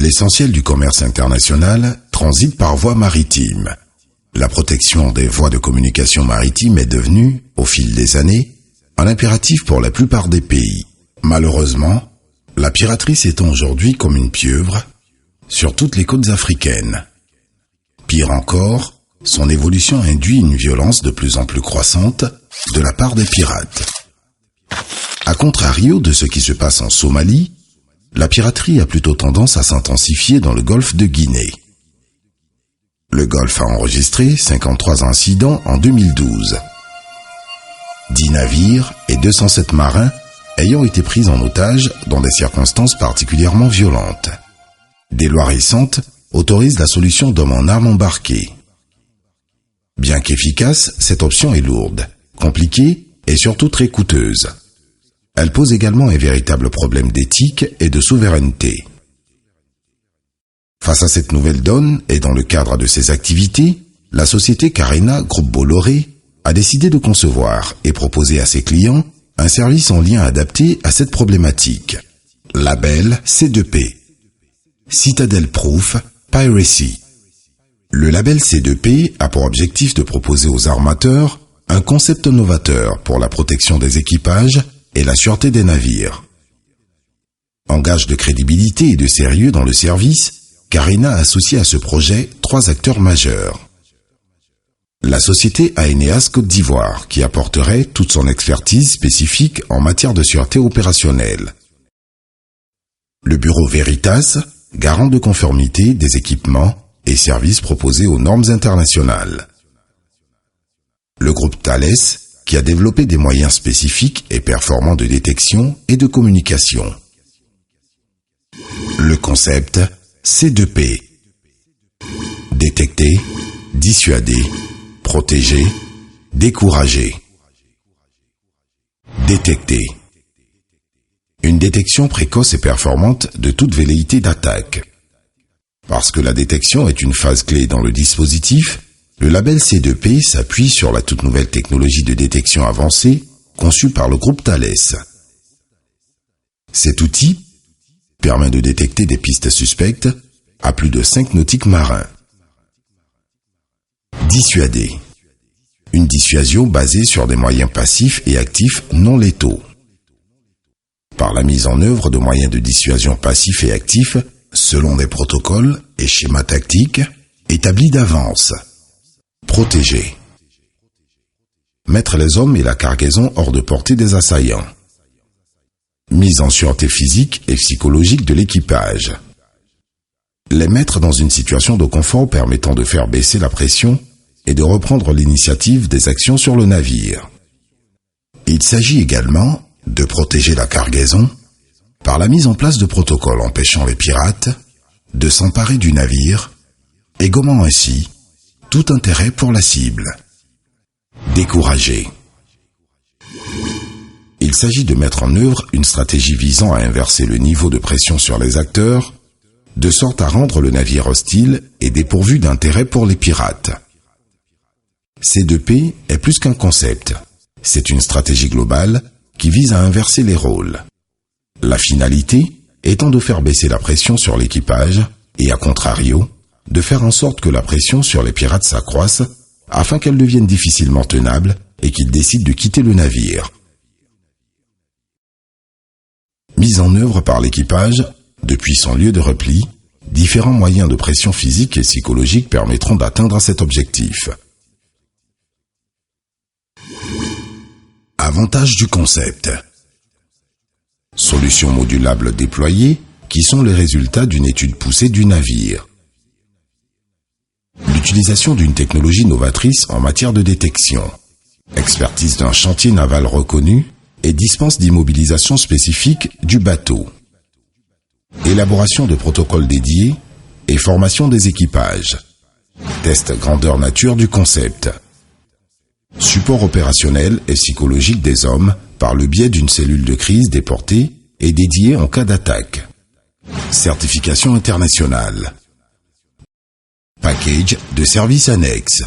L'essentiel du commerce international transite par voie maritime. La protection des voies de communication maritime est devenue, au fil des années, un impératif pour la plupart des pays. Malheureusement, la piraterie s'étend aujourd'hui comme une pieuvre sur toutes les côtes africaines. Pire encore, son évolution induit une violence de plus en plus croissante de la part des pirates. À contrario de ce qui se passe en Somalie, la piraterie a plutôt tendance à s'intensifier dans le golfe de Guinée. Le golfe a enregistré 53 incidents en 2012. 10 navires et 207 marins ayant été pris en otage dans des circonstances particulièrement violentes. Des lois récentes autorisent la solution d'hommes en armes embarqués. Bien qu'efficace, cette option est lourde, compliquée et surtout très coûteuse. Elle pose également un véritable problème d'éthique et de souveraineté. Face à cette nouvelle donne et dans le cadre de ses activités, la société Carina Groupe Bolloré a décidé de concevoir et proposer à ses clients un service en lien adapté à cette problématique. Label C2P. Citadel Proof Piracy. Le label C2P a pour objectif de proposer aux armateurs un concept novateur pour la protection des équipages et la sûreté des navires. En gage de crédibilité et de sérieux dans le service, Carina a associé à ce projet 3 acteurs majeurs. La société Aeneas Côte d'Ivoire, qui apporterait toute son expertise spécifique en matière de sûreté opérationnelle. Le bureau Veritas, garant de conformité des équipements et services proposés aux normes internationales. Le groupe Thales, qui a développé des moyens spécifiques et performants de détection et de communication. Le concept C2P. Détecter, dissuader, protéger, décourager. Détecter. Une détection précoce et performante de toute velléité d'attaque. Parce que la détection est une phase clé dans le dispositif, le label C2P s'appuie sur la toute nouvelle technologie de détection avancée conçue par le groupe Thales. Cet outil permet de détecter des pistes suspectes à plus de 5 nautiques marins. Dissuader. Une dissuasion basée sur des moyens passifs et actifs non létaux. Par la mise en œuvre de moyens de dissuasion passifs et actifs selon des protocoles et schémas tactiques établis d'avance. Protéger. Mettre les hommes et la cargaison hors de portée des assaillants. Mise en sûreté physique et psychologique de l'équipage. Les mettre dans une situation de confort permettant de faire baisser la pression et de reprendre l'initiative des actions sur le navire. Il s'agit également de protéger la cargaison par la mise en place de protocoles empêchant les pirates de s'emparer du navire et gommant ainsi tout intérêt pour la cible. Décourager. Il s'agit de mettre en œuvre une stratégie visant à inverser le niveau de pression sur les acteurs, de sorte à rendre le navire hostile et dépourvu d'intérêt pour les pirates. C2P est plus qu'un concept. C'est une stratégie globale qui vise à inverser les rôles. La finalité étant de faire baisser la pression sur l'équipage et, à contrario, de faire en sorte que la pression sur les pirates s'accroisse afin qu'elle devienne difficilement tenable et qu'ils décident de quitter le navire. Mise en œuvre par l'équipage, depuis son lieu de repli, différents moyens de pression physique et psychologique permettront d'atteindre cet objectif. Avantages du concept. Solutions modulables déployées qui sont les résultats d'une étude poussée du navire. L'utilisation d'une technologie novatrice en matière de détection. Expertise d'un chantier naval reconnu et dispense d'immobilisation spécifique du bateau. Élaboration de protocoles dédiés et formation des équipages. Test grandeur nature du concept. Support opérationnel et psychologique des hommes par le biais d'une cellule de crise déportée et dédiée en cas d'attaque. Certification internationale. Package de services annexes.